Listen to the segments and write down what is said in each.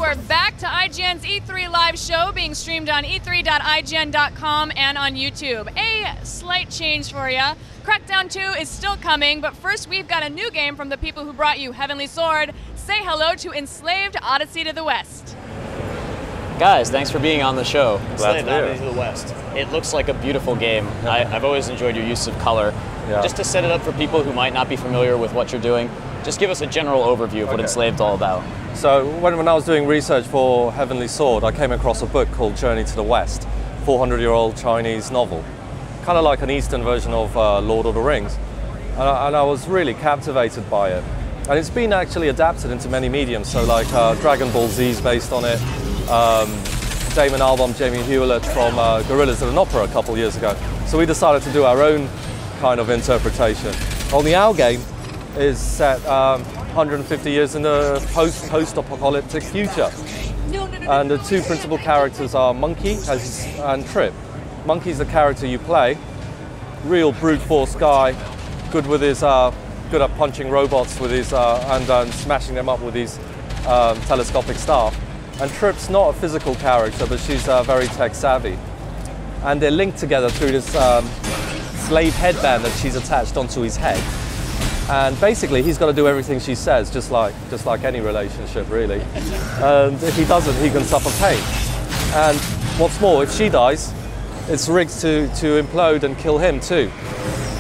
we're back to IGN's E3 live show being streamed on e3.ign.com and on YouTube. A slight change for you. Crackdown 2 is still coming, but first we've got a new game from the people who brought you Heavenly Sword. Say hello to Enslaved Odyssey to the West. Guys, thanks for being on the show. Enslaved Odyssey to the West. It looks like a beautiful game. I've always enjoyed your use of color. Yeah. Just to set it up for people who might not be familiar with what you're doing, just give us a general overview of what Enslaved all about. So when I was doing research for Heavenly Sword, I came across a book called Journey to the West, 400-year-old Chinese novel, kind of like an Eastern version of Lord of the Rings. And I was really captivated by it. And it's been actually adapted into many mediums, so like Dragon Ball Z is based on it. Damon Albarn, Jamie Hewlett from Gorillas in an Opera a couple years ago. So we decided to do our own kind of interpretation. Only our game is set 150 years in the post-apocalyptic future. And the two principal characters are Monkey and Trip. Monkey's the character you play, real brute force guy, good with his, good at punching robots with his, and smashing them up with his telescopic staff. And Trip's not a physical character, but she's very tech savvy. And they're linked together through this slave headband that she's attached onto his head. And basically, he's got to do everything she says, just like any relationship, really. And if he doesn't, he can suffer pain. And what's more, if she dies, it's rigged to implode and kill him too.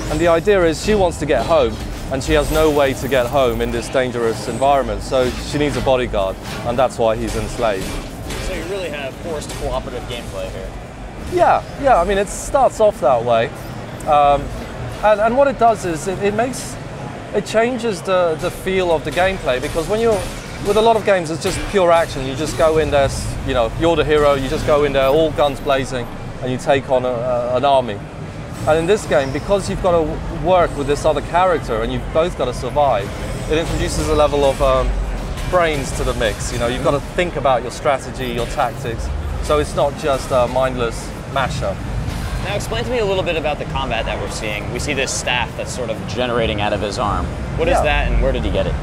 And the idea is she wants to get home, and she has no way to get home in this dangerous environment, so she needs a bodyguard, and that's why he's enslaved. So you really have forced cooperative gameplay here. Yeah, I mean, it starts off that way. And what it does is it changes the feel of the gameplay, because when you're with a lot of games, it's just pure action. You just go in there, you know, you're the hero. You just go in there, all guns blazing, and you take on an army. And in this game, because you've got to work with this other character, and you've both got to survive, it introduces a level of brains to the mix. You know, you've got to think about your strategy, your tactics. So it's not just a mindless mashup. Now explain to me a little bit about the combat that we're seeing. We see this staff that's sort of generating out of his arm. What is that, and where did he get it?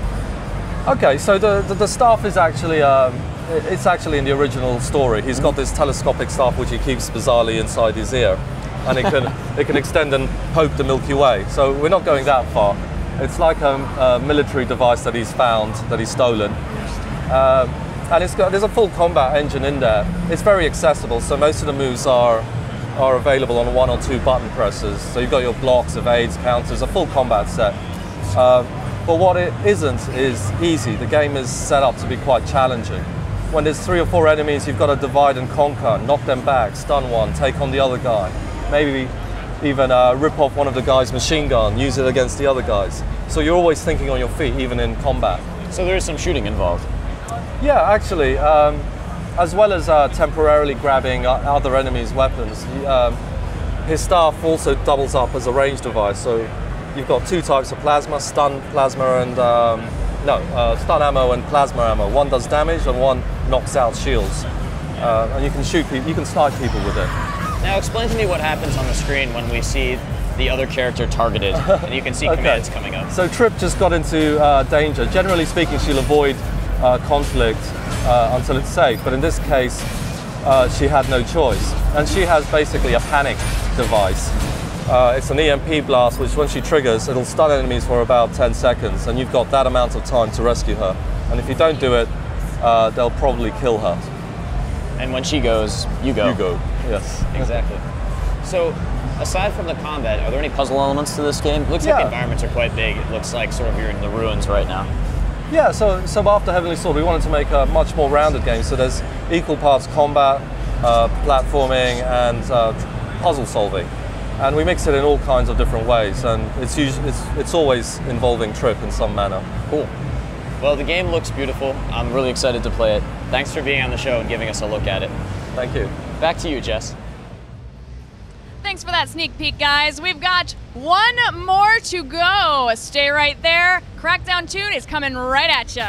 Okay, so the staff is actually, it's actually in the original story. He's got this telescopic staff which he keeps bizarrely inside his ear, and it can extend and poke the Milky Way. So we're not going that far. It's like a military device that he's found, that he's stolen. And there's a full combat engine in there. It's very accessible, so most of the moves are available on 1 or 2 button presses. So you've got your blocks, evades, counters, a full combat set. But what it isn't is easy. The game is set up to be quite challenging. When there's 3 or 4 enemies, you've got to divide and conquer, knock them back, stun one, take on the other guy. Maybe even rip off one of the guy's machine gun, use it against the other guys. So you're always thinking on your feet, even in combat. So there is some shooting involved. Yeah, actually. As well as temporarily grabbing other enemies' weapons, his staff also doubles up as a range device. So you've got 2 types of plasma, stun plasma and stun ammo and plasma ammo. One does damage and one knocks out shields. And you can shoot people, you can snipe people with it. Now explain to me what happens on the screen when we see the other character targeted, and you can see commands coming up. So Trip just got into danger. Generally speaking, she'll avoid conflict until it's safe, but in this case she had no choice, and she has basically a panic device. It's an EMP blast which, when she triggers, it'll stun enemies for about 10 seconds, and you've got that amount of time to rescue her, and if you don't do it, they'll probably kill her. And when she goes, you go. You go, yes. Exactly. So aside from the combat, are there any puzzle elements to this game? It looks like the environments are quite big. It looks like sort of you're in the ruins right now. Yeah, so after Heavenly Sword, we wanted to make a much more rounded game. So there's equal parts combat, platforming, and puzzle solving, and we mix it in all kinds of different ways. And it's always involving Trip in some manner. Cool. Well, the game looks beautiful. I'm really excited to play it. Thanks for being on the show and giving us a look at it. Thank you. Back to you, Jess. Thanks for that sneak peek, guys. We've got one more to go. Stay right there. Crackdown 2 is coming right at you.